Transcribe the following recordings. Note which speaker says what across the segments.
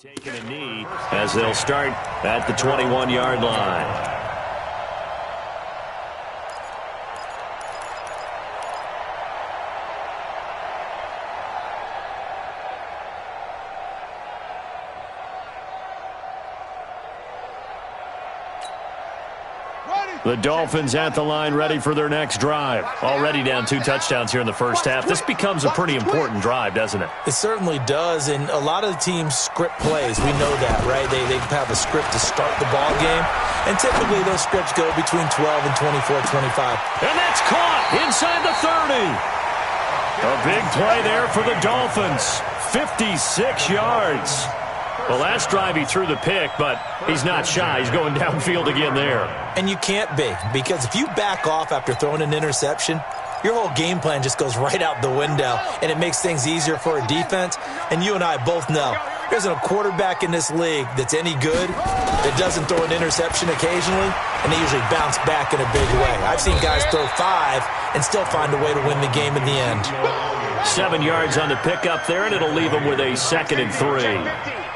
Speaker 1: Taking a knee as they'll start at the 21-yard line. The Dolphins at the line ready for their next drive. Already down 2 touchdowns here in the first half. This becomes a pretty important drive, doesn't it?
Speaker 2: It certainly does, and a lot of the teams script plays. We know that, right? They have a script to start the ball game, and typically those scripts go between 12 and 24, 25.
Speaker 1: And that's caught inside the 30. A big play there for the Dolphins. 56 yards. Well, last drive he threw the pick, but he's not shy. He's going downfield again there.
Speaker 2: And you can't be, because if you back off after throwing an interception, your whole game plan just goes right out the window, and it makes things easier for a defense. And you and I both know there isn't a quarterback in this league that's any good that doesn't throw an interception occasionally, and they usually bounce back in a big way. I've seen guys throw 5 and still find a way to win the game in the end.
Speaker 1: 7 yards on the pickup there, and it'll leave them with a 2nd and 3.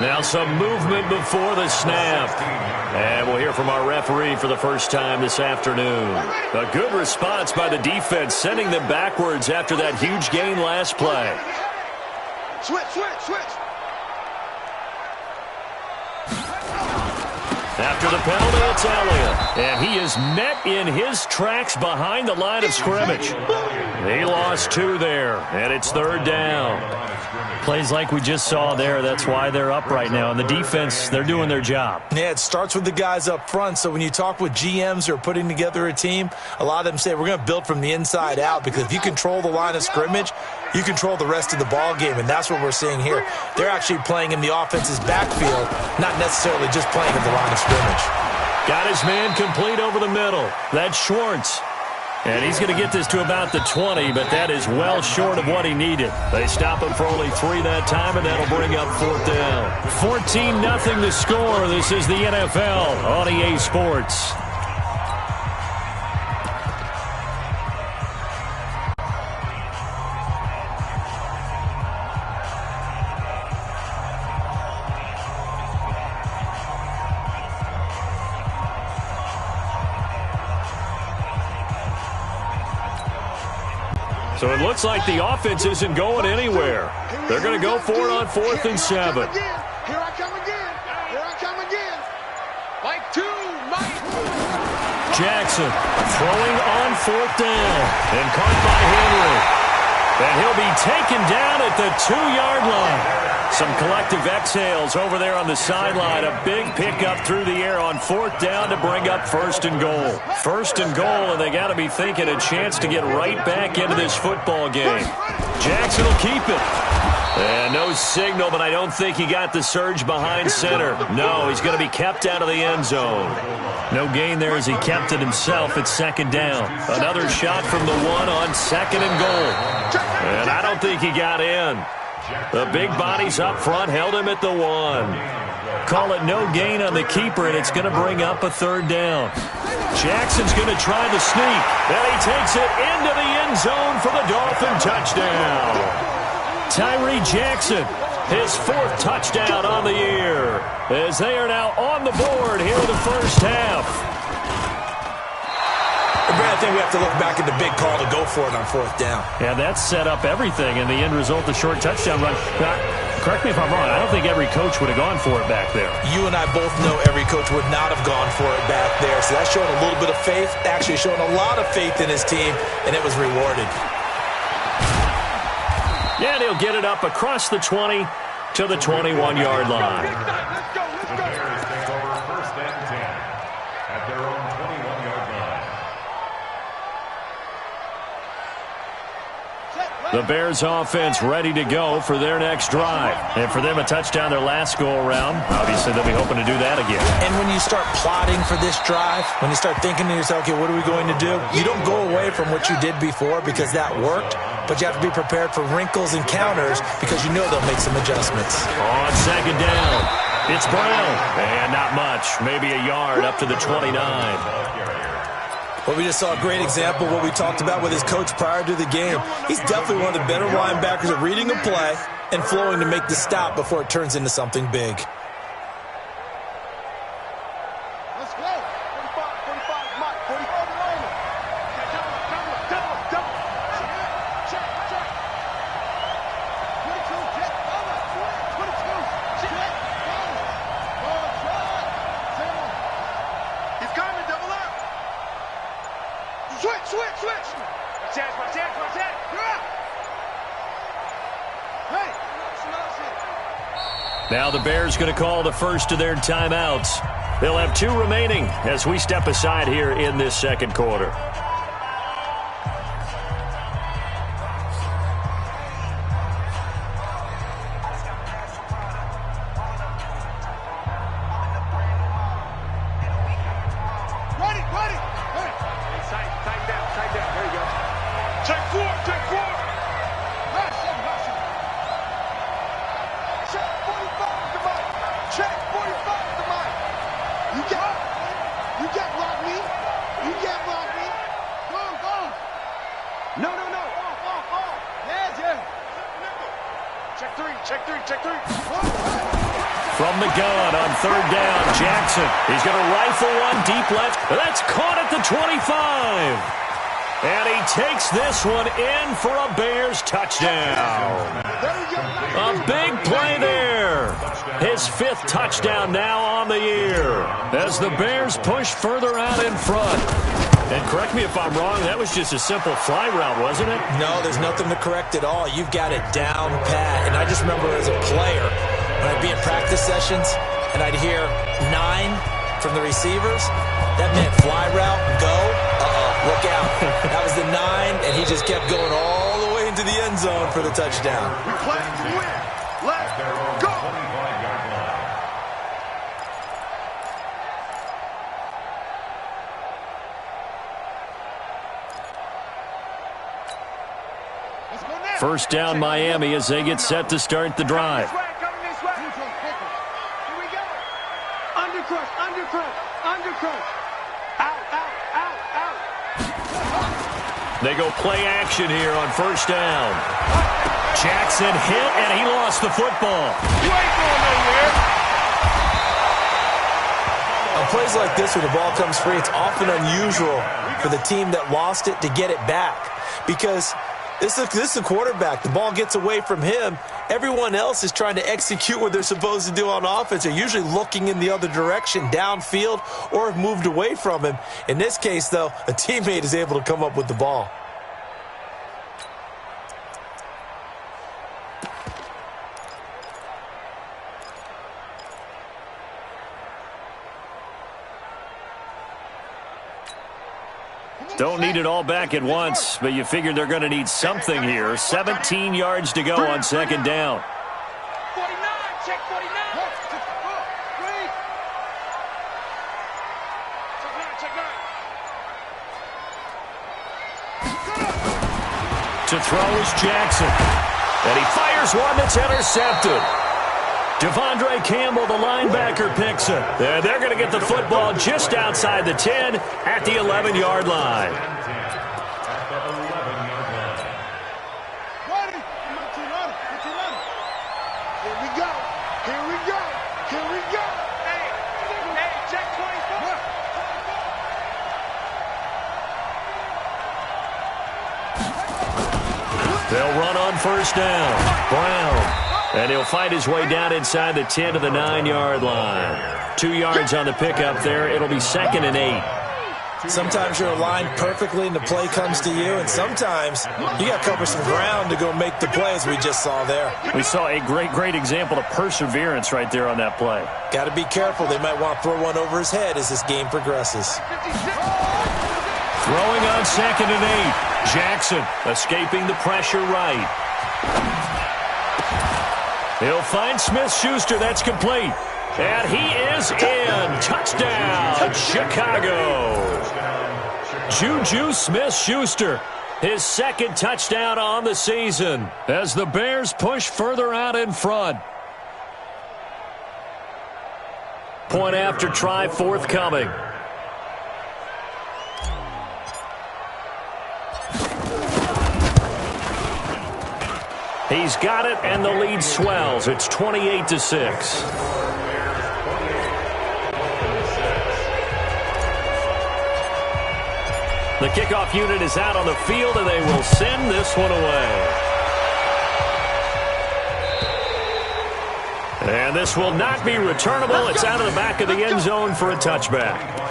Speaker 1: Now some movement before the snap. And we'll hear from our referee for the first time this afternoon. A good response by the defense, sending them backwards after that huge gain last play.
Speaker 3: Switch.
Speaker 1: After the penalty, it's Elliott. And he is met in his tracks behind the line of scrimmage. He lost 2 there, and it's 3rd down. Plays like we just saw there, that's why they're up right now. And the defense, they're doing their job.
Speaker 2: Yeah, it starts with the guys up front. So when you talk with GMs who are putting together a team, a lot of them say we're going to build from the inside out, because if you control the line of scrimmage, you control the rest of the ball game, and that's what we're seeing here. They're actually playing in the offense's backfield, not necessarily just playing at the line of scrimmage.
Speaker 1: Got his man complete over the middle. That's Schwartz. And he's going to get this to about the 20, but that is well short of what he needed. They stop him for only 3 that time, and that'll bring up 4th down. 14-0 to score. This is the NFL on EA Sports. So it looks like the offense isn't going anywhere. They're going to go for it on 4th and 7.
Speaker 3: Here I come again. Mike 2, Mike.
Speaker 1: Jackson throwing on 4th down. And caught by Henry. And he'll be taken down at the 2-yard line. Some collective exhales over there on the sideline. A big pickup through the air on 4th down to bring up 1st and goal. 1st and goal, and they got to be thinking a chance to get right back into this football game. Jackson will keep it. And no signal, but I don't think he got the surge behind center. No, he's going to be kept out of the end zone. No gain there as he kept it himself at 2nd down. Another shot from the 1 on 2nd and goal. And I don't think he got in. The big bodies up front held him at the 1. Call it no gain on the keeper, and it's going to bring up a 3rd down. Jackson's going to try the sneak. And he takes it into the end zone for the Dolphin touchdown. Tyree Jackson, his 4th touchdown on the year, as they are now on the board here in the first half.
Speaker 2: I think we have to look back at the big call to go for it on 4th down.
Speaker 1: Yeah, that set up everything, and the end result, the short touchdown run. Correct me if I'm wrong, I don't think every coach would have gone for it back there.
Speaker 2: You and I both know every coach would not have gone for it back there, so that's showing a little bit of faith, actually showing a lot of faith in his team, and it was rewarded.
Speaker 1: Yeah, and he'll get it up across the 20 to the 21-yard line.
Speaker 3: Let's go.
Speaker 1: The Bears offense ready to go for their next drive. And for them, a touchdown their last go-around. Obviously, they'll be hoping to do that again.
Speaker 2: And when you start plotting for this drive, when you start thinking to yourself, okay, what are we going to do? You don't go away from what you did before because that worked, but you have to be prepared for wrinkles and counters because you know they'll make some adjustments.
Speaker 1: On 2nd down, it's Brown. And not much, maybe a yard up to the 29.
Speaker 2: Well, we just saw a great example of what we talked about with his coach prior to the game. He's definitely one of the better linebackers at reading a play and flowing to make the stop before it turns into something big.
Speaker 3: Let's go. 45, Mike. 45 Liner. Double. Check. 22, check. 22, check. Ball, try. He's coming, double up. Switch. My chance. Yeah. Hey.
Speaker 1: Now the Bears going to call the first of their timeouts. They'll have 2 remaining as we step aside here in this second quarter.
Speaker 3: Ready. Hey. Tighten down. There you go. Check 4. Check 45 to Mike. Check 45 to Mike. You can't block me. Go. No. Yeah. Check 3.
Speaker 1: From the gun on third down, Jackson. He's going to rifle one deep left. That's caught at the 25. And he takes this one in for a Bears touchdown. A big play there. His 5th touchdown now on the year as the Bears push further out in front. And correct me if I'm wrong, that was just a simple fly route, wasn't it?
Speaker 2: No, there's nothing to correct at all. You've got it down pat. And I just remember as a player, when I'd be in practice sessions and I'd hear 9 from the receivers, that meant fly route, go, look out. That was the 9, and he just kept going all the way into the end zone for the touchdown.
Speaker 3: We play to win. Let's go.
Speaker 1: First down, Miami, as they get set to start the drive.
Speaker 3: Coming this way. Here we go. Undercrush. Out.
Speaker 1: They go play action here on first down. Jackson hit, and he lost the football.
Speaker 3: You ain't going nowhere.
Speaker 2: On plays like this where the ball comes free, it's often unusual for the team that lost it to get it back because this is a quarterback. The ball gets away from him. Everyone else is trying to execute what they're supposed to do on offense. They're usually looking in the other direction, downfield, or have moved away from him. In this case, though, a teammate is able to come up with the ball.
Speaker 1: Don't need it all back at once, but you figure they're going to need something here. 17 yards to go on second down.
Speaker 3: 49, check 49. Check 9.
Speaker 1: To throw is Jackson. And he fires one that's intercepted. Devondre Campbell, the linebacker, picks it. And they're going to get the football just outside the 10 at the 11-yard line.
Speaker 3: Ready? Here we go. Hey, check 24.
Speaker 1: They'll run on first down. Brown. And he'll fight his way down inside the 10 to the 9-yard line. 2 yards on the pickup there. It'll be 2nd and 8.
Speaker 2: Sometimes you're aligned perfectly and the play comes to you, and sometimes you got to cover some ground to go make the play, as we just saw there.
Speaker 1: We saw a great example of perseverance right there on that play.
Speaker 2: Got to be careful. They might want to throw one over his head as this game progresses.
Speaker 1: Throwing on 2nd and 8. Jackson escaping the pressure right. He'll find Smith-Schuster. That's complete. And he is in. Touchdown, Chicago. Juju Smith-Schuster, his 2nd touchdown on the season as the Bears push further out in front. Point after try forthcoming. He's got it, and the lead swells. It's 28-6. The kickoff unit is out on the field, and they will send this one away. And this will not be returnable. It's out of the back of the end zone for a touchback.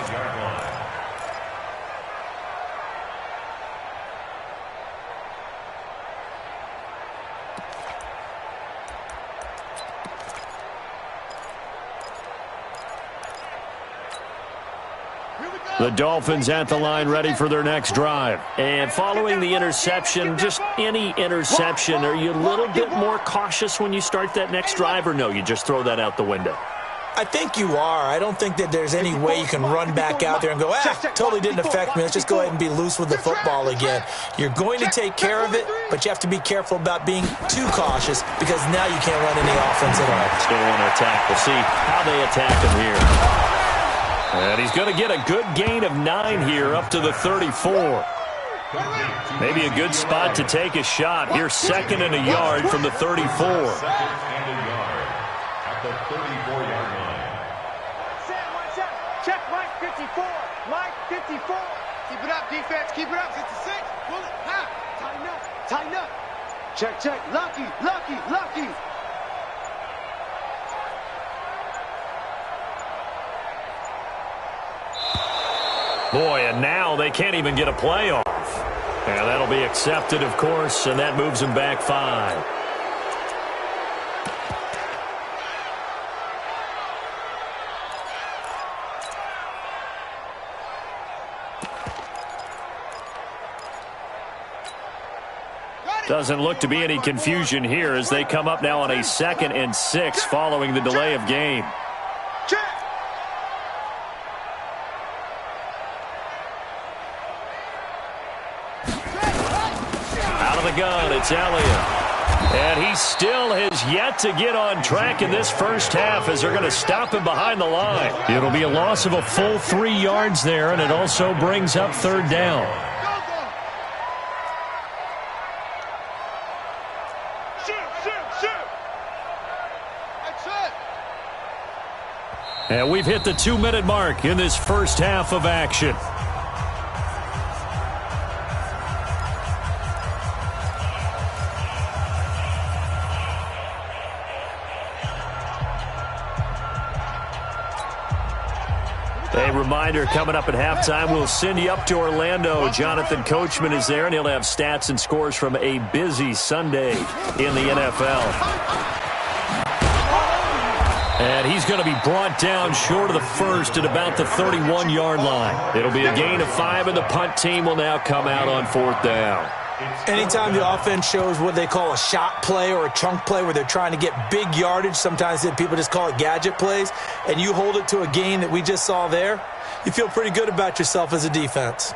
Speaker 1: The Dolphins at the line ready for their next drive. And following the interception, just any interception, are you a little bit more cautious when you start that next drive, or no, you just throw that out the window?
Speaker 2: I think you are. I don't think that there's any way you can run back out there and go, totally didn't affect me. Let's just go ahead and be loose with the football again. You're going to take care of it, but you have to be careful about being too cautious because now you can't run any offense at all.
Speaker 1: Still want to attack. We'll see how they attack him here. And he's going to get a good gain of 9 here up to the 34. Maybe a good spot to take a shot. Here's 2nd and a yard from the 34.
Speaker 3: Check Mike 54. Mike 54. Keep it up, defense. Keep it up. 56. Pull it. Tighten up. Tighten up. Check, check. Lucky, lucky, lucky.
Speaker 1: Boy, and now they can't even get a play off. And that'll be accepted, of course, and that moves them back 5. Doesn't look to be any confusion here as they come up now on a 2nd and 6 following the delay of game. Gun, it's Elliott. And he still has yet to get on track in this first half as they're going to stop him behind the line. It'll be a loss of a full 3 yards there, and it also brings up 3rd down. And we've hit the 2-minute mark in this first half of action. A reminder, coming up at halftime, we'll send you up to Orlando. Jonathan Coachman is there, and he'll have stats and scores from a busy Sunday in the NFL. And he's going to be brought down short of the first at about the 31-yard line. It'll be a gain of 5, and the punt team will now come out on 4th down.
Speaker 2: Anytime the offense shows what they call a shot play or a chunk play where they're trying to get big yardage, sometimes people just call it gadget plays, and you hold it to a gain that we just saw there, you feel pretty good about yourself as a defense.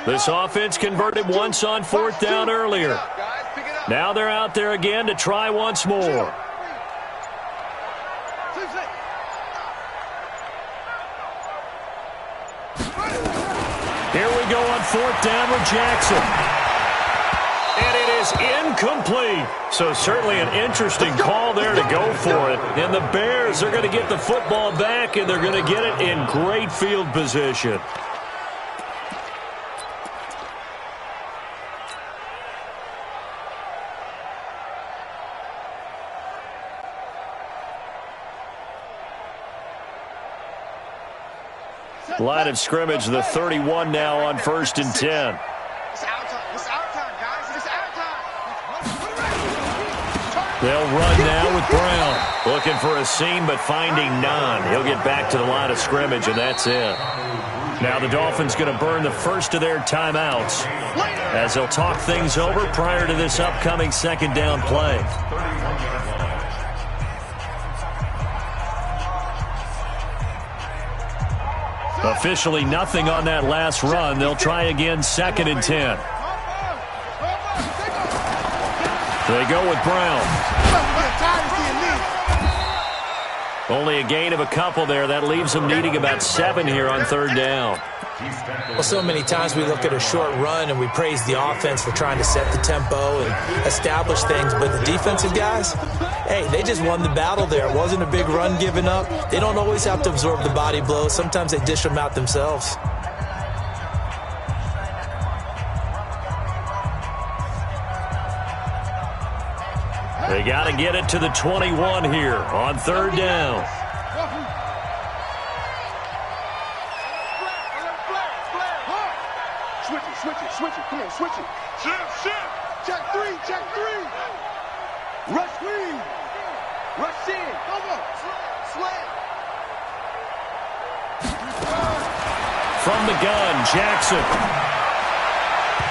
Speaker 1: This offense converted once on fourth down earlier. Now they're out there again to try once more. Here we go on fourth down with Jackson. And it is incomplete. So certainly an interesting call there to go for it. And the Bears are going to get the football back, and they're going to get it in great field position. Line of scrimmage, the 31 now on 1st and 10. They'll run now with Brown. Looking for a seam, but finding none. He'll get back to the line of scrimmage, and that's it. Now the Dolphins going to burn the first of their timeouts as they'll talk things over prior to this upcoming second down play. Officially nothing on that last run. They'll try again, 2nd and 10. They go with Brown. Only a gain of a couple there. That leaves them needing about 7 here on 3rd down.
Speaker 2: Well, so many times we look at a short run and we praise the offense for trying to set the tempo and establish things, but the defensive guys, hey, they just won the battle there. It wasn't a big run given up. They don't always have to absorb the body blows. Sometimes they dish them out themselves.
Speaker 1: They got to get it to the 21 here on 3rd down.
Speaker 3: Switch it. Come on, switch it. Shift. Check three. Rush wing. Rush in. Come on. Slam.
Speaker 1: From the gun, Jackson.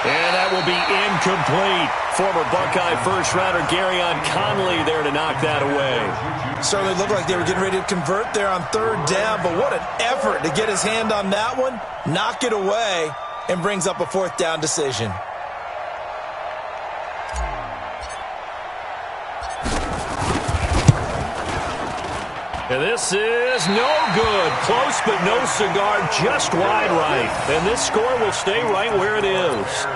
Speaker 1: And that will be incomplete. Former Buckeye first-rounder Garyon Conley there to knock that away.
Speaker 2: Certainly looked like they were getting ready to convert there on 3rd down, but what an effort to get his hand on that one, knock it away, and brings up a 4th down decision.
Speaker 1: And this is no good. Close but no cigar, just wide right. And this score will stay right where it is.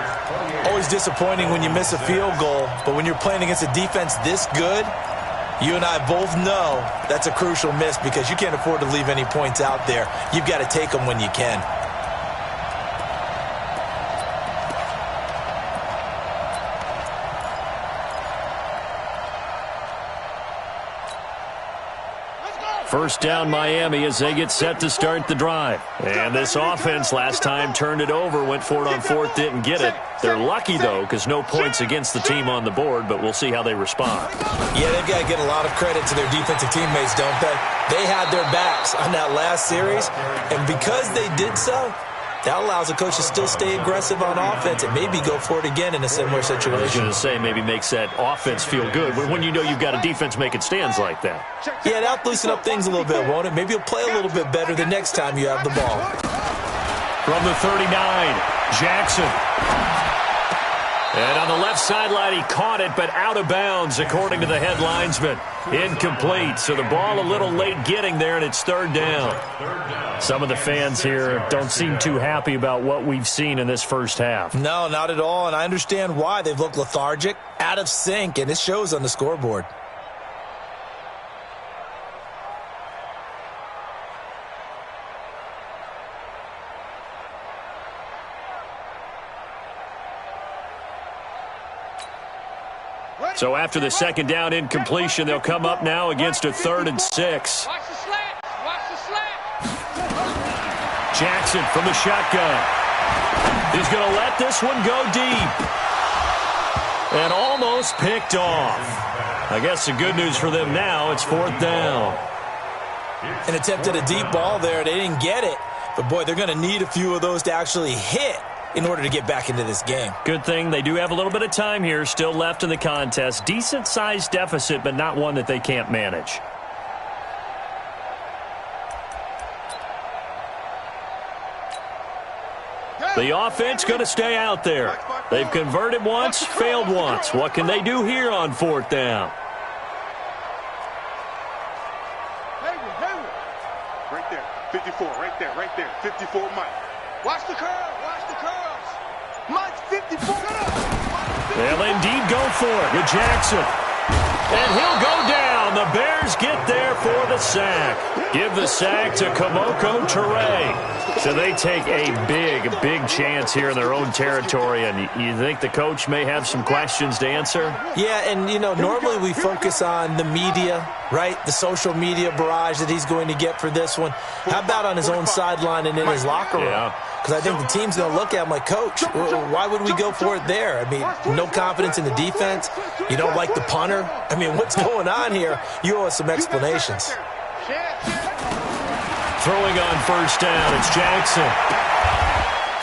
Speaker 2: Always disappointing when you miss a field goal, but when you're playing against a defense this good, you and I both know that's a crucial miss because you can't afford to leave any points out there. You've got to take them when you can.
Speaker 1: First down Miami as they get set to start the drive. And this offense last time turned it over, went for it on 4th, didn't get it. They're lucky, though, because no points against the team on the board, but we'll see how they respond.
Speaker 2: Yeah, they've got to get a lot of credit to their defensive teammates, don't they? They had their backs on that last series, and because they did so, that allows the coach to still stay aggressive on offense and maybe go for it again in a similar situation.
Speaker 1: I was going to say maybe makes that offense feel good when you know you've got a defense making stands like that.
Speaker 2: Yeah, that'll loosen up things a little bit, won't it? Maybe you'll play a little bit better the next time you have the ball.
Speaker 1: From the 39, Jackson. And on the left sideline, he caught it, but out of bounds, according to the head linesman. Incomplete, so the ball a little late getting there, and it's 3rd down. Some of the fans here don't seem too happy about what we've seen in this first half.
Speaker 2: No, not at all, and I understand why. They've looked lethargic, out of sync, and it shows on the scoreboard.
Speaker 1: So after the second down incompletion, they'll come up now against a 3rd and 6.
Speaker 3: Watch the slant. Watch the slant.
Speaker 1: Jackson from the shotgun. He's going to let this one go deep. And almost picked off. I guess the good news for them now, it's 4th down.
Speaker 2: An attempt at a deep ball there. They didn't get it. But, boy, they're going to need a few of those to actually hit in order to get back into this game.
Speaker 1: Good thing they do have a little bit of time here still left in the contest. Decent-sized deficit, but not one that they can't manage. The offense going to stay out there. They've converted once, failed once. What can they do here on 4th down?
Speaker 3: Right there. 54, right there. 54, Mike. Watch the curls. Mike, 54.
Speaker 1: They'll indeed go for it with Jackson. And he'll go down. The Bears get there for the sack. Give the sack to Kamoko Toure. So they take a big chance here in their own territory. And you think the coach may have some questions to answer?
Speaker 2: Yeah, and, normally we focus on the media, right? The social media barrage that he's going to get for this one. How about on his own sideline and in his locker room?
Speaker 1: Yeah.
Speaker 2: Because I think the team's going to look at him like, Coach, why would we go for it there? I mean, no confidence in the defense. You don't like the punter. I mean, what's going on here? You owe us some explanations.
Speaker 1: Throwing on 1st down, it's Jackson.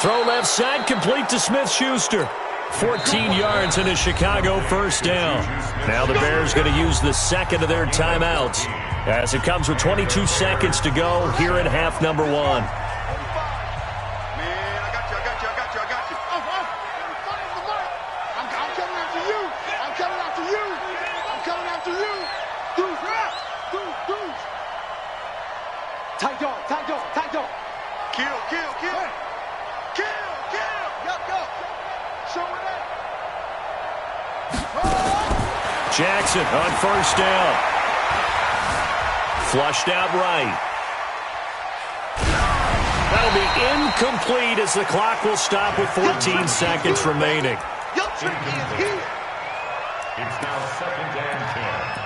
Speaker 1: Throw left side, complete to Smith-Schuster. 14 yards in a Chicago 1st down. Now the Bears going to use the second of their timeouts as it comes with 22 seconds to go here in half number 1.
Speaker 3: Tight dog. Kill. Go. Show it up.
Speaker 1: Jackson on 1st down. Flushed out right. That'll be incomplete as the clock will stop with 14 seconds remaining.
Speaker 3: Your trick is here.
Speaker 4: It's now 2nd and 10.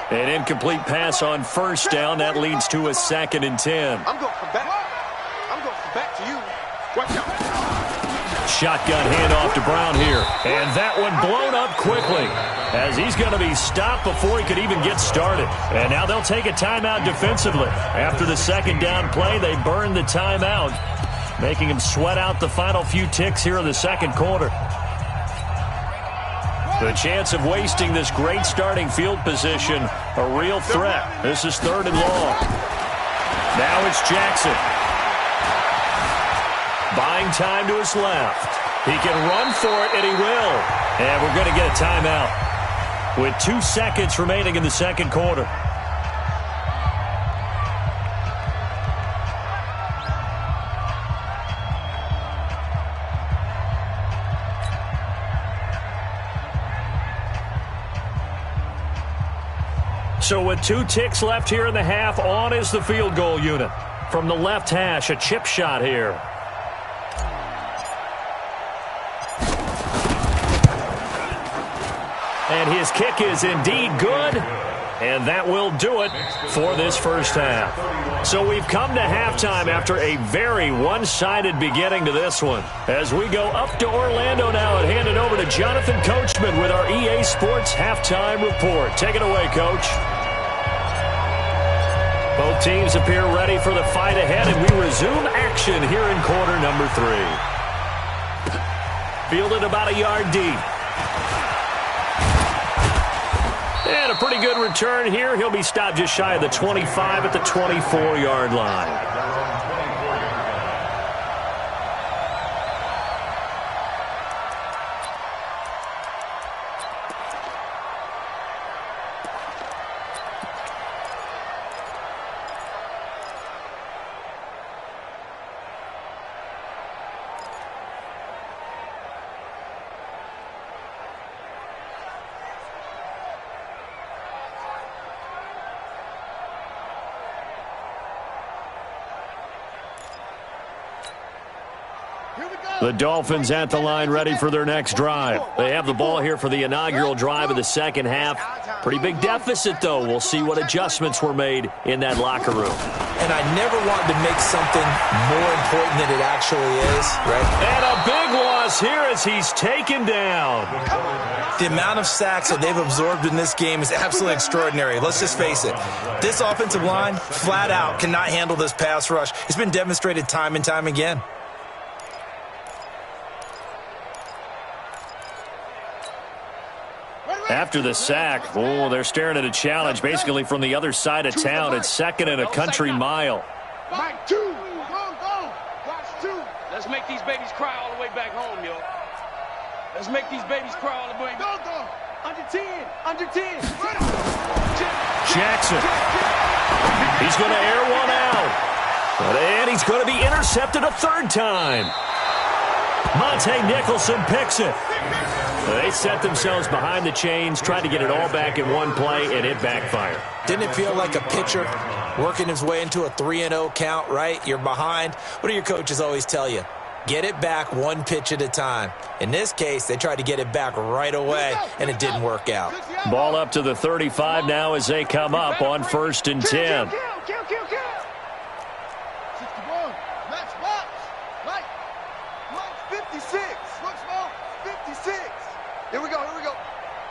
Speaker 1: An incomplete pass on 1st down. That leads to a 2nd and 10.
Speaker 3: I'm going to come back to you. Watch out.
Speaker 1: Shotgun handoff to Brown here. And that one blown up quickly as he's going to be stopped before he could even get started. And now they'll take a timeout defensively. After the 2nd down play, they burn the timeout, making him sweat out the final few ticks here in the 2nd quarter. The chance of wasting this great starting field position, a real threat. This is 3rd and long. Now it's Jackson. Buying time to his left. He can run for it, and he will. And we're going to get a timeout with 2 seconds remaining in the 2nd quarter. So with 2 ticks left here in the half, on is the field goal unit. From the left hash, a chip shot here. And his kick is indeed good. And that will do it for this 1st half. So we've come to halftime after a very one-sided beginning to this one. As we go up to Orlando now and hand it over to Jonathan Coachman with our EA Sports Halftime Report. Take it away, Coach. Both teams appear ready for the fight ahead, and we resume action here in quarter number 3. Fielded about a yard deep. And a pretty good return here. He'll be stopped just shy of the 25 at the 24-yard line. The Dolphins at the line ready for their next drive. They have the ball here for the inaugural drive of the 2nd half. Pretty big deficit, though. We'll see what adjustments were made in that locker room.
Speaker 2: And I never want to make something more important than it actually is, right?
Speaker 1: And a big loss here as he's taken down.
Speaker 2: The amount of sacks that they've absorbed in this game is absolutely extraordinary. Let's just face it. This offensive line, flat out, cannot handle this pass rush. It's been demonstrated time and time again.
Speaker 1: After the sack, they're staring at a challenge basically from the other side of town. It's second and a country mile.
Speaker 3: Mike, 2. Go. Watch 2. Let's make these babies cry all the way back home, yo. Let's make these babies cry all the way back. Go. Under 10.
Speaker 1: Jackson. He's going to air one out. And he's going to be intercepted a third time. Monte Nicholson picks it. They set themselves behind the chains, tried to get it all back in one play, and it backfired.
Speaker 2: Didn't it feel like a pitcher working his way into a 3-0 count, right? You're behind. What do your coaches always tell you? Get it back one pitch at a time. In this case, they tried to get it back right away, and it didn't work out.
Speaker 1: Ball up to the 35 now as they come up on 1st and 10.
Speaker 3: Kill. 61. Let's watch. Mike 56. Looks Mike 56. Here we go.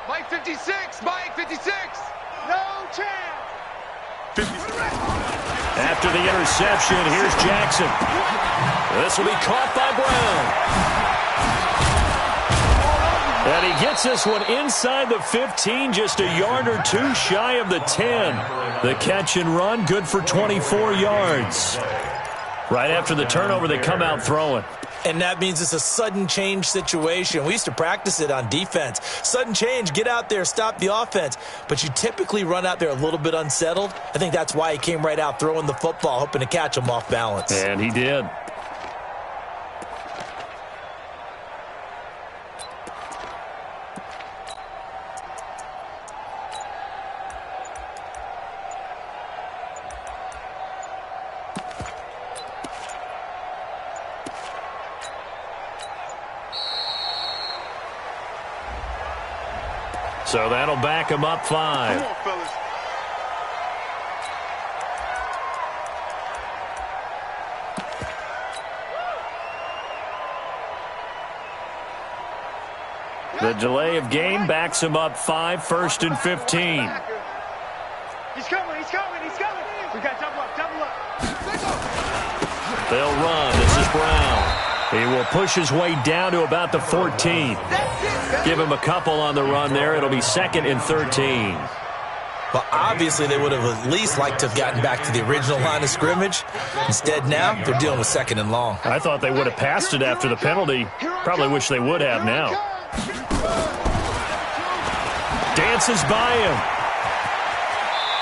Speaker 3: Mike 56. No chance.
Speaker 1: After the interception, here's Jackson. This will be caught by Brown. And he gets this one inside the 15, just a yard or two shy of the 10. The catch and run, good for 24 yards. Right after the turnover, they come out throwing.
Speaker 2: And that means it's a sudden change situation. We used to practice it on defense. Sudden change, get out there, stop the offense. But you typically run out there a little bit unsettled. I think that's why he came right out throwing the football, hoping to catch him off balance.
Speaker 1: And he did. So that'll back him up 5.
Speaker 3: Come on, fellas.
Speaker 1: The delay of game backs him up 5, 1st and 15.
Speaker 3: He's coming. We got double up.
Speaker 1: They'll run. This is Brown. He will push his way down to about the 14. Give him a couple on the run there. It'll be 2nd and 13.
Speaker 2: Well, obviously they would have at least liked to have gotten back to the original line of scrimmage. Instead, now they're dealing with 2nd and long.
Speaker 1: I thought they would have passed it after the penalty. Probably wish they would have now. Dances by him.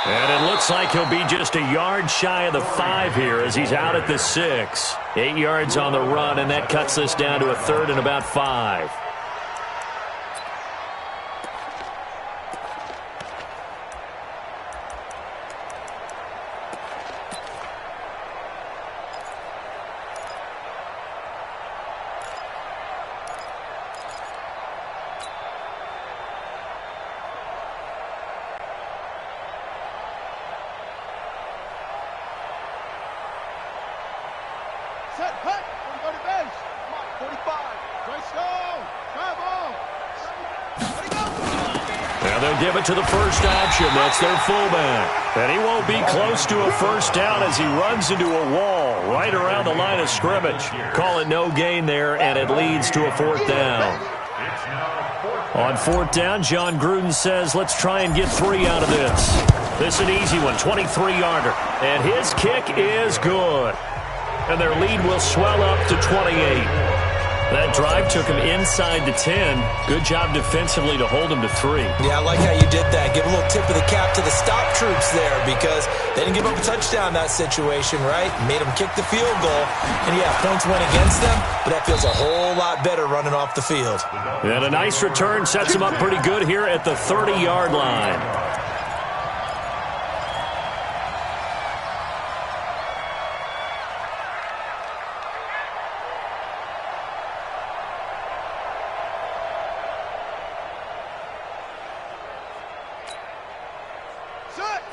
Speaker 1: And it looks like he'll be just a yard shy of the 5 here as he's out at the 6. 8 yards on the run, and that cuts this down to a 3rd and about 5.
Speaker 3: Set, hut. Go to base. Come on, 45. Let's go. Travel. Let it go.
Speaker 1: Now they'll give it to the first option. That's their fullback. And he won't be close to a first down as he runs into a wall right around the line of scrimmage. Call it no gain there, and it leads to a 4th down. On 4th down, John Gruden says, let's try and get 3 out of this. This is an easy one, 23-yarder. And his kick is good. And their lead will swell up to 28. That drive took him inside the 10. Good job defensively to hold him to 3.
Speaker 2: Yeah, I like how you did that. Give a little tip of the cap to the stop troops there because they didn't give up a touchdown in that situation, right? Made them kick the field goal. And, yeah, points went against them, but that feels a whole lot better running off the field.
Speaker 1: And a nice return sets him up pretty good here at the 30-yard line.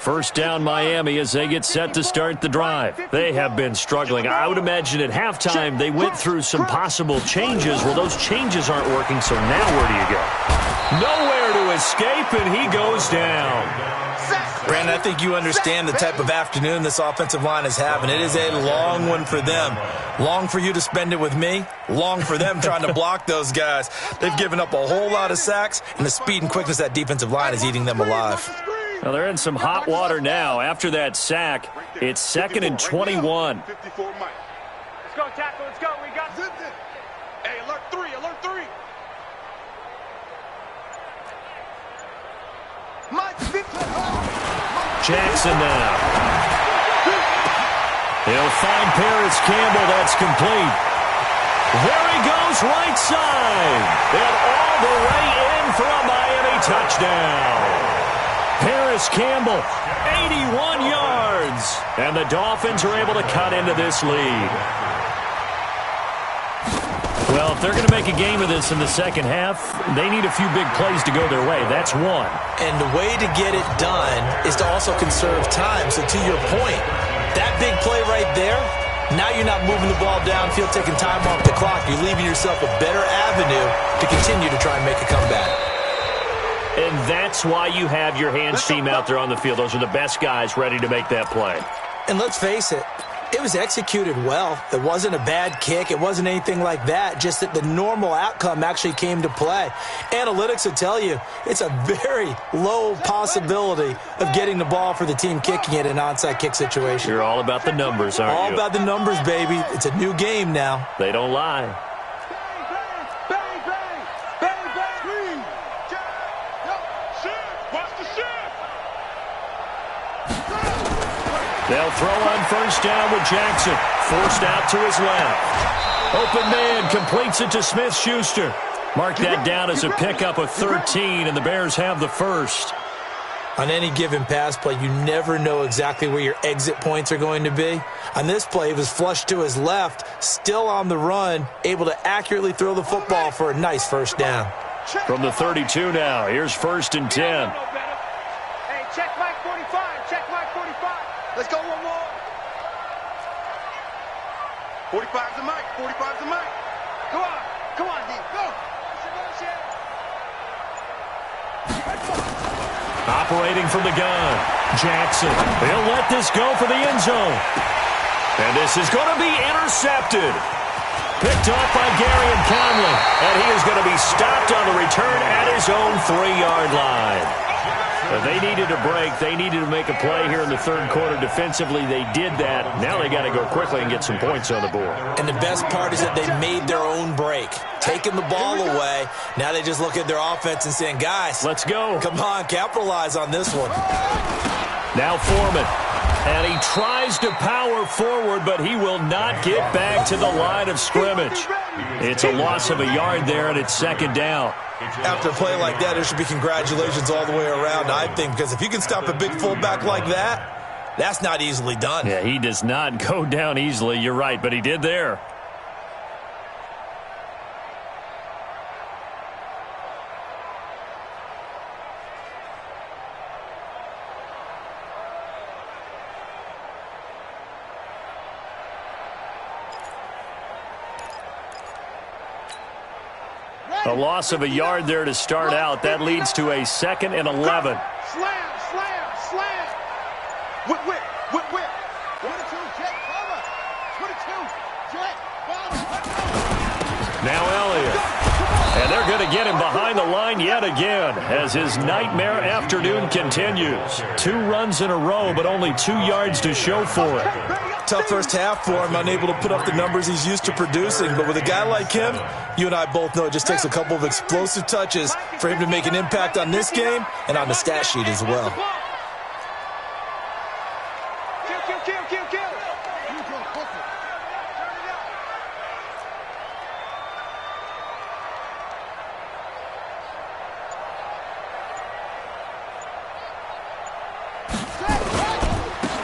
Speaker 1: First down Miami as they get set to start the drive. They have been struggling. I would imagine at halftime they went through some possible changes. Well, those changes aren't working, so now where do you go? Nowhere to escape, and he goes down.
Speaker 2: Brandon, I think you understand the type of afternoon this offensive line is having. It is a long one for them. Long for you to spend it with me. Long for them trying to block those guys. They've given up a whole lot of sacks, and the speed and quickness of that defensive line is eating them alive.
Speaker 1: Well, they're in some hot water now. After that sack, it's 2nd and 21.
Speaker 3: Let's go, tackle. Let's go. We got it. Hey, alert 3. Alert 3.
Speaker 1: Jackson now. He'll find Paris Campbell. That's complete. There he goes, right side. And all the way in for a Miami touchdown. Paris Campbell, 81 yards. And the Dolphins are able to cut into this lead. Well, if they're going to make a game of this in the second half, they need a few big plays to go their way. That's one.
Speaker 2: And the way to get it done is to also conserve time. So to your point, that big play right there, now you're not moving the ball downfield, taking time off the clock. You're leaving yourself a better avenue to continue to try and make a comeback.
Speaker 1: And that's why you have your hands team out there on the field. Those are the best guys ready to make that play.
Speaker 2: And let's face it, it was executed well. It wasn't a bad kick. It wasn't anything like that. Just that the normal outcome actually came to play. Analytics will tell you it's a very low possibility of getting the ball for the team kicking it in an onside kick situation.
Speaker 1: You're all about the numbers, aren't you?
Speaker 2: All about the numbers, baby. It's a new game now.
Speaker 1: They don't lie. They'll throw on first down with Jackson. Forced out to his left. Open man completes it to Smith-Schuster. Mark that down as a pickup of 13, and the Bears have the first.
Speaker 2: On any given pass play, you never know exactly where your exit points are going to be. On this play, it was flushed to his left, still on the run, able to accurately throw the football for a nice first down.
Speaker 1: From the 32 now, here's 1st and 10.
Speaker 3: Hey, check Mike 45. Check Mike 45. Let's go one more. 45's the mic. 45's the mic. Come on. Come on, D. Go.
Speaker 1: Operating from the gun, Jackson. He'll let this go for the end zone. And this is going to be intercepted. Picked off by Gary Conley. And he is going to be stopped on the return at his own 3-yard line. They needed a break. They needed to make a play here in the third quarter. Defensively, they did that. Now they got to go quickly and get some points on the board.
Speaker 2: And the best part is that they made their own break. Taking the ball away. Now they just look at their offense and saying, guys,
Speaker 1: let's go.
Speaker 2: Come on, capitalize on this one.
Speaker 1: Now Foreman. And he tries to power forward, but he will not get back to the line of scrimmage. It's a loss of a yard there, and it's 2nd down.
Speaker 2: After a play like that, there should be congratulations all the way around, I think, because if you can stop a big fullback like that, that's not easily done.
Speaker 1: Yeah, he does not go down easily. You're right, but he did there. A loss of a yard there to start out. That leads to a 2nd and 11.
Speaker 3: Slam, slam, slam. Whip, whip, whip, whip. 22, jet, cover. 22, jet, bottom.
Speaker 1: Now Elliott. And they're going to get him behind the line yet again as his nightmare afternoon continues. 2 runs in a row, but only 2 yards to show for it.
Speaker 2: Tough first half for him, unable to put up the numbers he's used to producing. But with a guy like him, you and I both know it just takes a couple of explosive touches for him to make an impact on this game and on the stat sheet as well.
Speaker 3: Kill, kill, kill, kill, kill.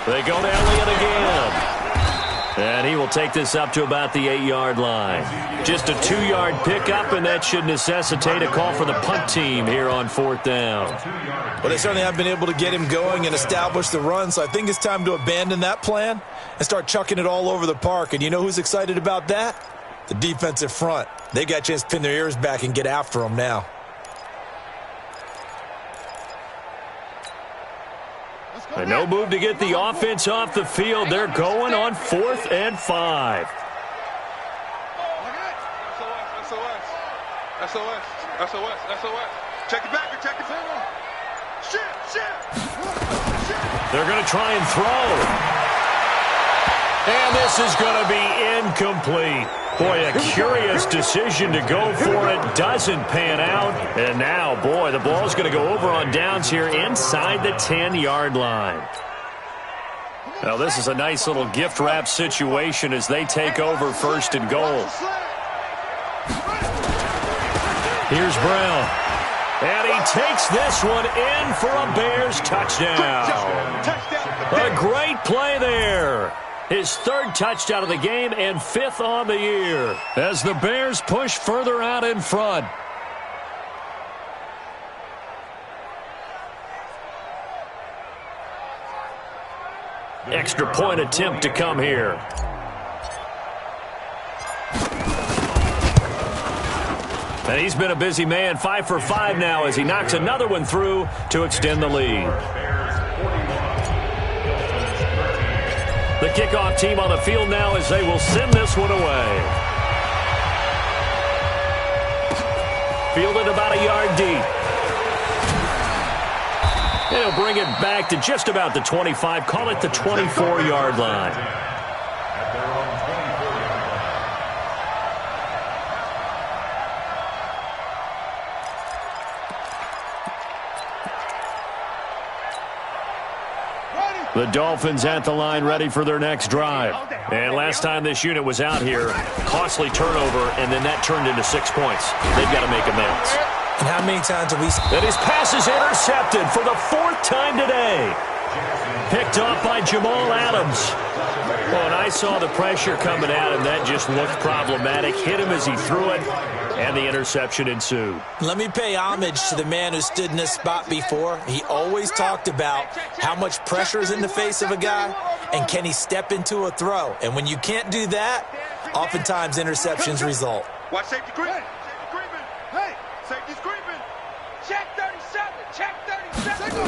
Speaker 1: They go to Elliott again. And he will take this up to about the 8-yard line. Just a 2-yard pickup, and that should necessitate a call for the punt team here on 4th down.
Speaker 2: Well, they certainly have been able to get him going and establish the run, so I think it's time to abandon that plan and start chucking it all over the park. And you know who's excited about that? The defensive front. They got a chance to pin their ears back and get after him now.
Speaker 1: And no move to get the offense off the field. They're going on 4th and 5.
Speaker 3: SOS. SOS. SOS. Check it back. Check it back. Shit.
Speaker 1: They're going to try and throw. And this is going to be incomplete. Boy, a curious decision to go for it. Doesn't pan out. And now, boy, the ball's going to go over on downs here inside the 10-yard line. Now, this is a nice little gift wrap situation as they take over first and goal. Here's Brown. And he takes this one in for a Bears touchdown. A great play there. His third touchdown of the game and fifth on the year as the Bears push further out in front. Extra point attempt to come here. And he's been a busy man, 5 for 5 now as he knocks another one through to extend the lead. The kickoff team on the field now as they will send this one away. Fielded about a yard deep. And he'll bring it back to just about the 25, call it the 24-yard line. The Dolphins at the line ready for their next drive. And last time this unit was out here, costly turnover, and then that turned into 6 points. They've got to make amends.
Speaker 2: And how many times have we...
Speaker 1: And his pass is intercepted for the 4th time today. Picked off by Jamal Adams. Well, and I saw the pressure coming at him. That just looked problematic. Hit him as he threw it, and the interception ensued.
Speaker 2: Let me pay homage to the man who stood in this spot before. He always talked about how much pressure is in the face of a guy, and can he step into a throw. And when you can't do that, oftentimes interceptions result.
Speaker 3: Watch safety creeping. Hey, safety's creeping. Check 37. Check 37.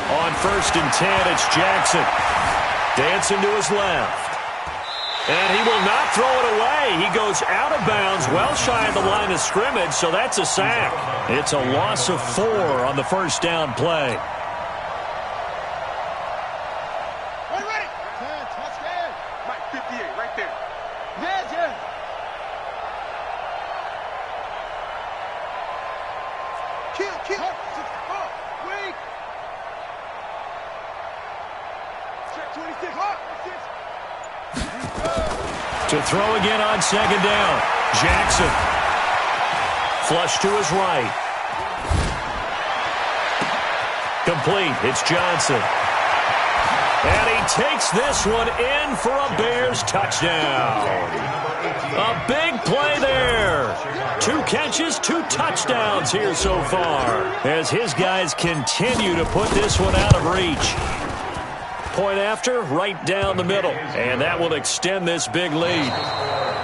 Speaker 1: On 1st and 10, it's Jackson. Dancing to his left. And he will not throw it away. He goes out of bounds, well shy of the line of scrimmage, so that's a sack. It's a loss of 4 on the first down play.
Speaker 3: Ready. Touchdown. Mike, 58, right there. Yeah. Kill. Wait. Check 26.
Speaker 1: To throw again on 2nd down. Jackson. Flush to his right. Complete. It's Johnson. And he takes this one in for a Bears touchdown. A big play there. 2 catches, 2 touchdowns here so far as his guys continue to put this one out of reach. Point after, right down the middle. And that will extend this big lead.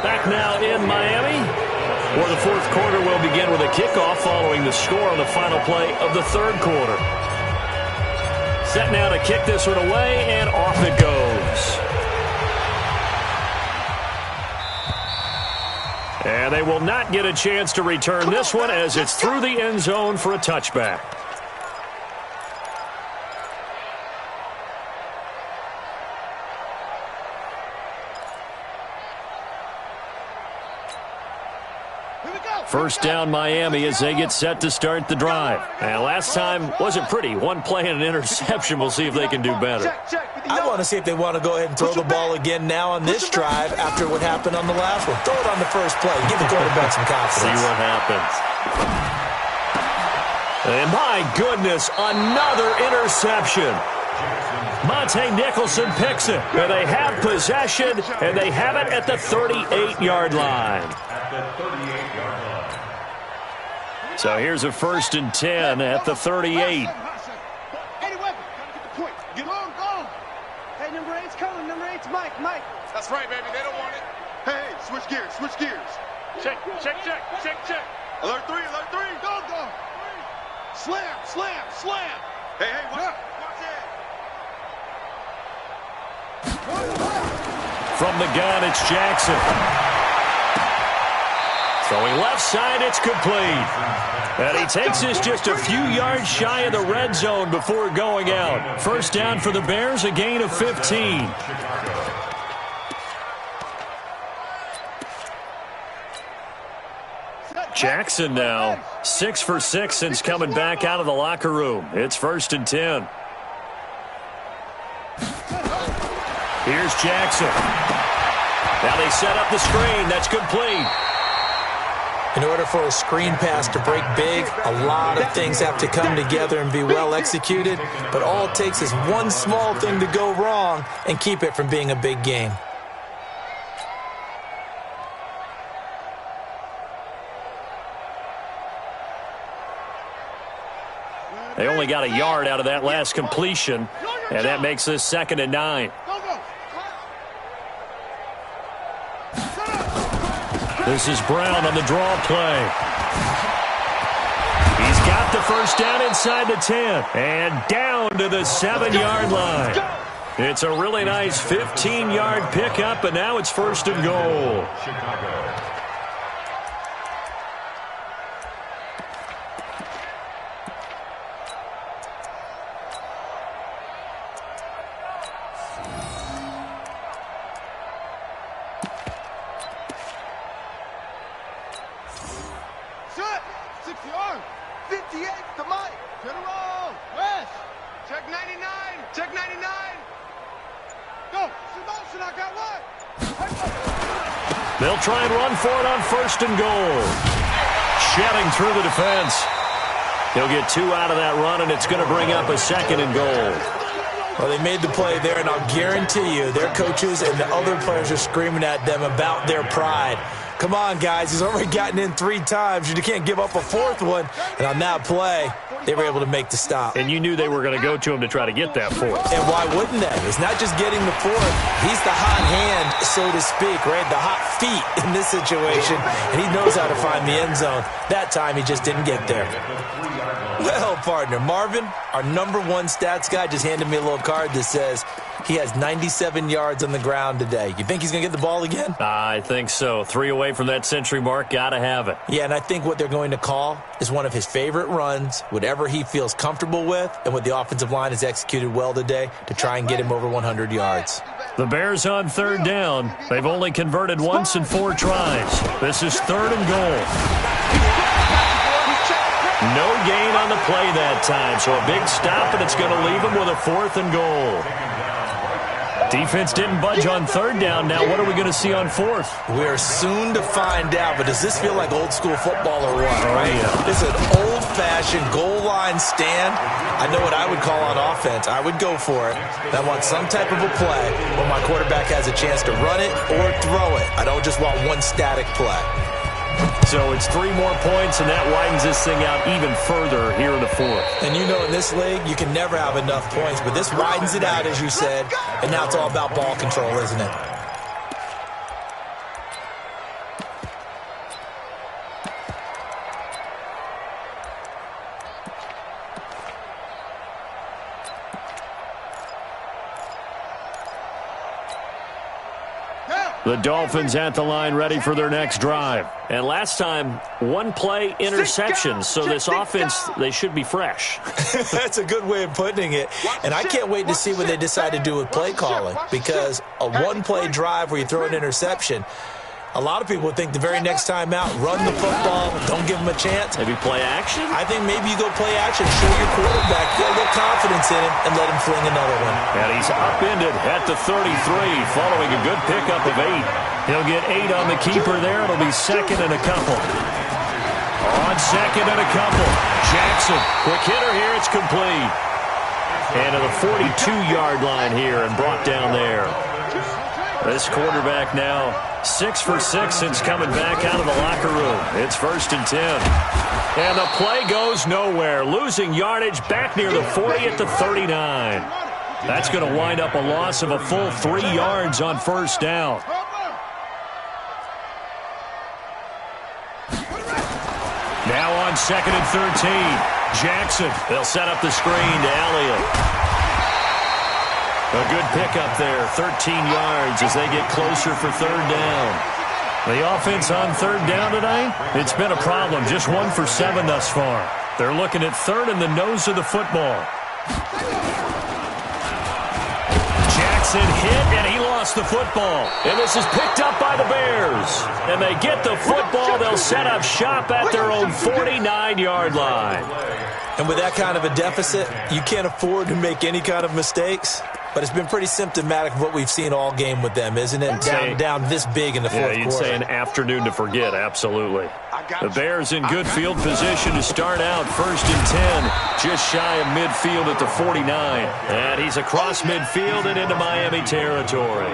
Speaker 1: Back now in Miami, where the 4th quarter will begin with a kickoff following the score on the final play of the 3rd quarter. Set now to kick this one away, and off it goes. And they will not get a chance to return this one as it's through the end zone for a touchback. First down Miami as they get set to start the drive. And last time wasn't pretty. 1 play and an interception. We'll see if they can do better.
Speaker 2: I want to see if they want to go ahead and throw the ball again now on this drive after what happened on the last one. Throw it on the first play. Give the quarterback some confidence.
Speaker 1: See what happens. And my goodness, another interception. Monte Nicholson picks it. And they have possession, and they have it at the 38-yard line. So here's a 1st and 10 at the 38.
Speaker 3: Hey, number 8's coming. Number 8's Mike. That's right, baby. They don't want it. Hey, switch gears. Check. Alert 3. Go. Slam. Hey, watch it.
Speaker 1: From the gun, it's Jackson. Throwing left side, it's complete. And he takes this just a few yards shy of the red zone before going out. First down for the Bears, a gain of 15. Jackson now 6 for 6 since coming back out of the locker room. It's 1st and 10. Here's Jackson. Now they set up the screen. That's complete.
Speaker 2: In order for a screen pass to break big, a lot of things have to come together and be well executed. But all it takes is one small thing to go wrong and keep it from being a big game.
Speaker 1: They only got a yard out of that last completion, and that makes this 2nd and 9. This is Brown on the draw play. He's got the first down inside the 10 and down to the 7-yard line. It's a really nice 15-yard pickup, and now it's 1st and goal. They'll try and run for it on 1st and goal. Shedding through the defense. He'll get 2 out of that run, and it's going to bring up a 2nd and goal.
Speaker 2: Well, they made the play there, and I'll guarantee you their coaches and the other players are screaming at them about their pride. Come on, guys. He's already gotten in 3 times. You can't give up a 4th one. And on that play, they were able to make the stop.
Speaker 1: And you knew they were going to go to him to try to get that 4th.
Speaker 2: And why wouldn't they? It's not just getting the 4th. He's the hot hand, so to speak, right? The hot feet in this situation. And he knows how to find the end zone. That time, he just didn't get there. Well, partner, Marvin, our #1 stats guy, just handed me a little card that says he has 97 yards on the ground today. You think he's going to get the ball again?
Speaker 1: I think so. 3 away from that century mark. Got to have it.
Speaker 2: Yeah, and I think what they're going to call is one of his favorite runs, whatever he feels comfortable with, and what the offensive line has executed well today to try and get him over 100 yards.
Speaker 1: The Bears on 3rd down. They've only converted once in 4 tries. This is 3rd and goal. No gain on the play that time, so a big stop, and it's going to leave him with a 4th and goal. Defense didn't budge on 3rd down. Now what are we going to see on 4th?
Speaker 2: We're soon to find out, but does this feel like old school football or what, right?
Speaker 1: Yeah.
Speaker 2: This is an old-fashioned goal line stand. I know what I would call on offense. I would go for it. I want some type of a play where my quarterback has a chance to run it or throw it. I don't just want one static play.
Speaker 1: So it's 3 more points, and that widens this thing out even further here in the 4th.
Speaker 2: And you know in this league, you can never have enough points, but this widens it out, as you said, and now it's all about ball control, isn't it?
Speaker 1: The Dolphins at the line ready for their next drive. And last time, 1-play interception. So this offense, they should be fresh.
Speaker 2: That's a good way of putting it. And I can't wait to see what they decide to do with play calling. Because a 1-play drive where you throw an interception, a lot of people think the very next time out, run the football, don't give them a chance.
Speaker 1: Maybe play action?
Speaker 2: I think maybe you go play action, show your quarterback, get a little confidence in him, and let him fling another one.
Speaker 1: And he's upended at the 33, following a good pickup of 8. He'll get 8 on the keeper there. It'll be 2nd and a couple. On 2nd and a couple. Jackson, quick hitter here. It's complete. And to the 42-yard line here and brought down there. This quarterback now 6 for 6 since coming back out of the locker room. It's 1st and 10. And the play goes nowhere. Losing yardage back near the 40 at the 39. That's going to wind up a loss of a full 3 yards on 1st down. Now on 2nd and 13. Jackson, they'll set up the screen to Elliott. A good pickup there, 13 yards as they get closer for 3rd down. The offense on third down tonight, it's been a problem. Just 1 for 7 thus far. They're looking at third in the nose of the football. Jackson hit, and he lost the football. And this is picked up by the Bears. And they get the football. They'll set up shop at their own 49-yard line.
Speaker 2: And with that kind of a deficit, you can't afford to make any kind of mistakes. But it's been pretty symptomatic of what we've seen all game with them, isn't it? Down this big in the fourth quarter.
Speaker 1: Yeah, you'd say an afternoon to forget, absolutely. The Bears in good field position to start out 1st and 10, just shy of midfield at the 49. And he's across midfield and into Miami territory.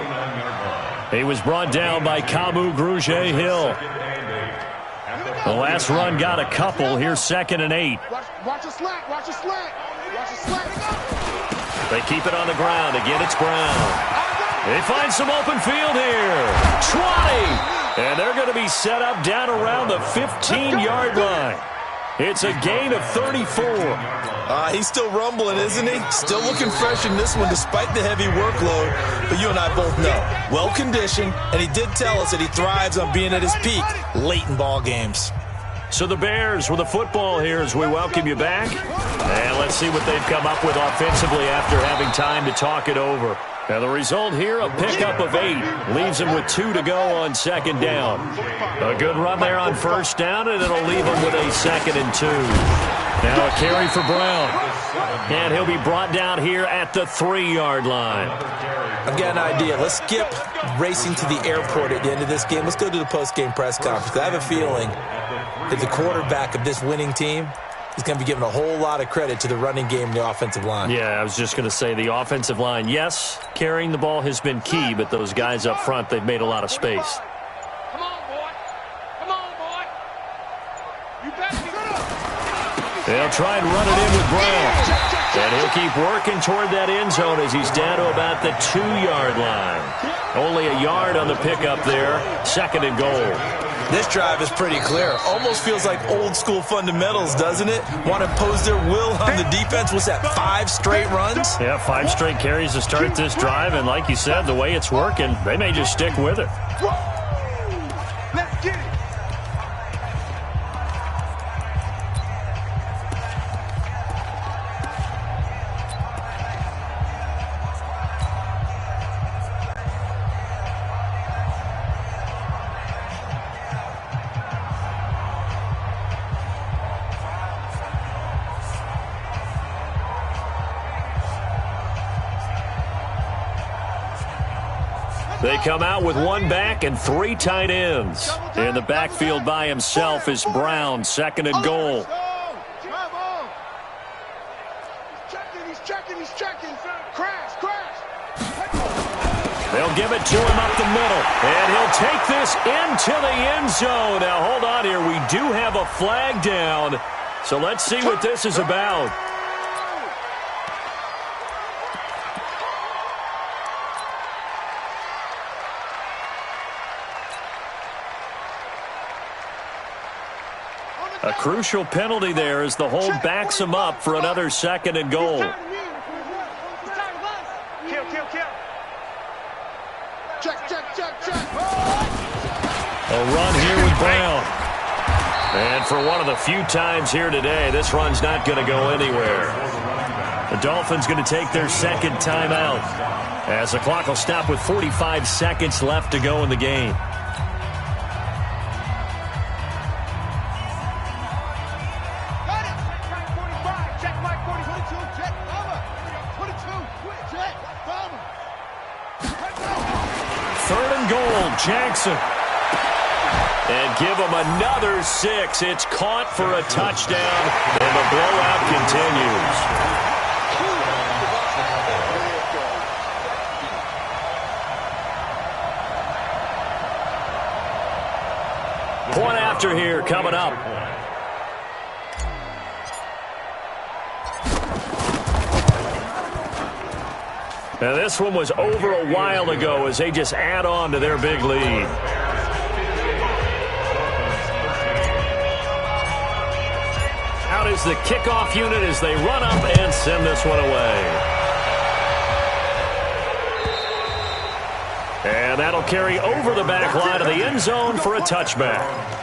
Speaker 1: He was brought down by Kamu Grugier-Hill. The last run got a couple. Here's 2nd and 8.
Speaker 3: Watch a slant. Watch a slant. Watch a slant.
Speaker 1: They keep it on the ground. Again, it's Brown. They find some open field here. 20. And they're going to be set up down around the 15-yard line. It's a gain of 34.
Speaker 2: He's still rumbling, isn't he? Still looking fresh in this one despite the heavy workload. But you and I both know, well-conditioned, and he did tell us that he thrives on being at his peak late in ball games.
Speaker 1: So the Bears with the football here as we welcome you back. And let's see what they've come up with offensively after having time to talk it over. Now the result here, a pickup of 8. Leaves them with 2 to go on 2nd down. A good run there on 1st down, and it'll leave them with a 2nd and 2. Now a carry for Brown. And he'll be brought down here at the 3-yard line.
Speaker 2: I've got an idea. Let's skip racing to the airport at the end of this game. Let's go to the post-game press conference. I have a feeling that the quarterback of this winning team is going to be giving a whole lot of credit to the running game and the offensive line.
Speaker 1: Yeah, I was just going to say the offensive line, yes, carrying the ball has been key, but those guys up front, they've made a lot of space.
Speaker 3: Come on, boy. Come on, boy. You better get up.
Speaker 1: They'll try and run it in with Brown. And he'll keep working toward that end zone as he's down to about the 2-yard line. Only a yard on the pickup there. 2nd and goal.
Speaker 2: This drive is pretty clear. Almost feels like old-school fundamentals, doesn't it? Want to impose their will on the defense. What's that, 5 straight runs?
Speaker 1: Yeah, 5 straight carries to start this drive. And like you said, the way it's working, they may just stick with it.
Speaker 3: Let's get it.
Speaker 1: They come out with 1 back and 3 tight ends. In the backfield by himself is Brown, 2nd and goal.
Speaker 3: He's checking. Crash.
Speaker 1: They'll give it to him up the middle. And he'll take this into the end zone. Now, hold on here. We do have a flag down. So let's see what this is about. A crucial penalty there as the hold backs him up for another 2nd and goal.
Speaker 3: Check.
Speaker 1: A run here with Brown. And for one of the few times here today, this run's not going to go anywhere. The Dolphins going to take their 2nd timeout as the clock will stop with 45 seconds left to go in the game. Jackson. And give him another 6. It's caught for a touchdown, and the blowout continues. Point after here coming up. Now this one was over a while ago as they just add on to their big lead. Out is the kickoff unit as they run up and send this one away. And that'll carry over the back line of the end zone for a touchback.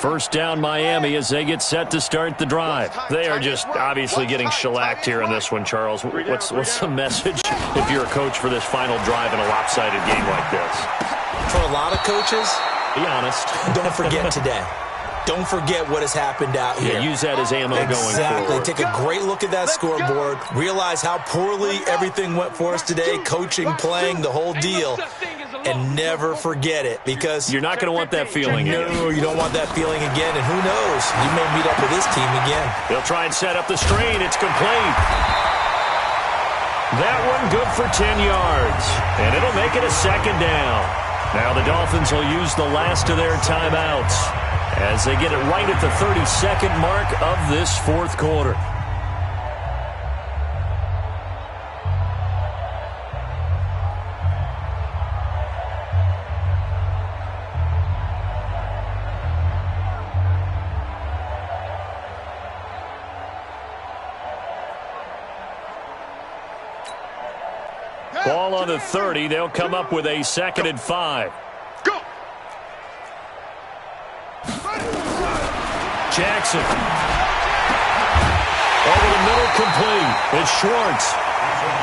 Speaker 1: First down Miami as they get set to start the drive. They are just obviously getting shellacked here in this one, Charles. What's the message if you're a coach for this final drive in a lopsided game like this?
Speaker 2: For a lot of coaches,
Speaker 1: be honest.
Speaker 2: Don't forget today. Don't forget what has happened out here.
Speaker 1: Yeah, use that as ammo going forward.
Speaker 2: Exactly. Take a great look at that scoreboard. Realize how poorly everything went for us today. Coaching, playing, the whole deal. And never forget it, because
Speaker 1: you're not going to want that feeling again.
Speaker 2: No, you don't want that feeling again. And who knows? You may meet up with this team again.
Speaker 1: They'll try and set up the screen. It's complete. That one good for 10 yards. And it'll make it a second down. Now the Dolphins will use the last of their timeouts as they get it right at the 30-second mark of this fourth quarter. Ball on the 30. They'll come up with a 2nd and 5.
Speaker 3: Go.
Speaker 1: Jackson. Over the middle, complete. It's Schwartz.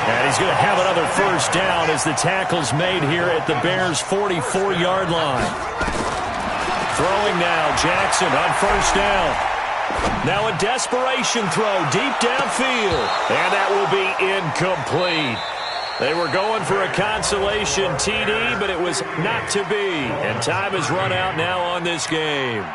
Speaker 1: And he's going to have another first down as the tackle's made here at the Bears' 44-yard line. Throwing now, Jackson on first down. Now a desperation throw deep downfield. And that will be incomplete. They were going for a consolation TD, but it was not to be. And time has run out now on this game.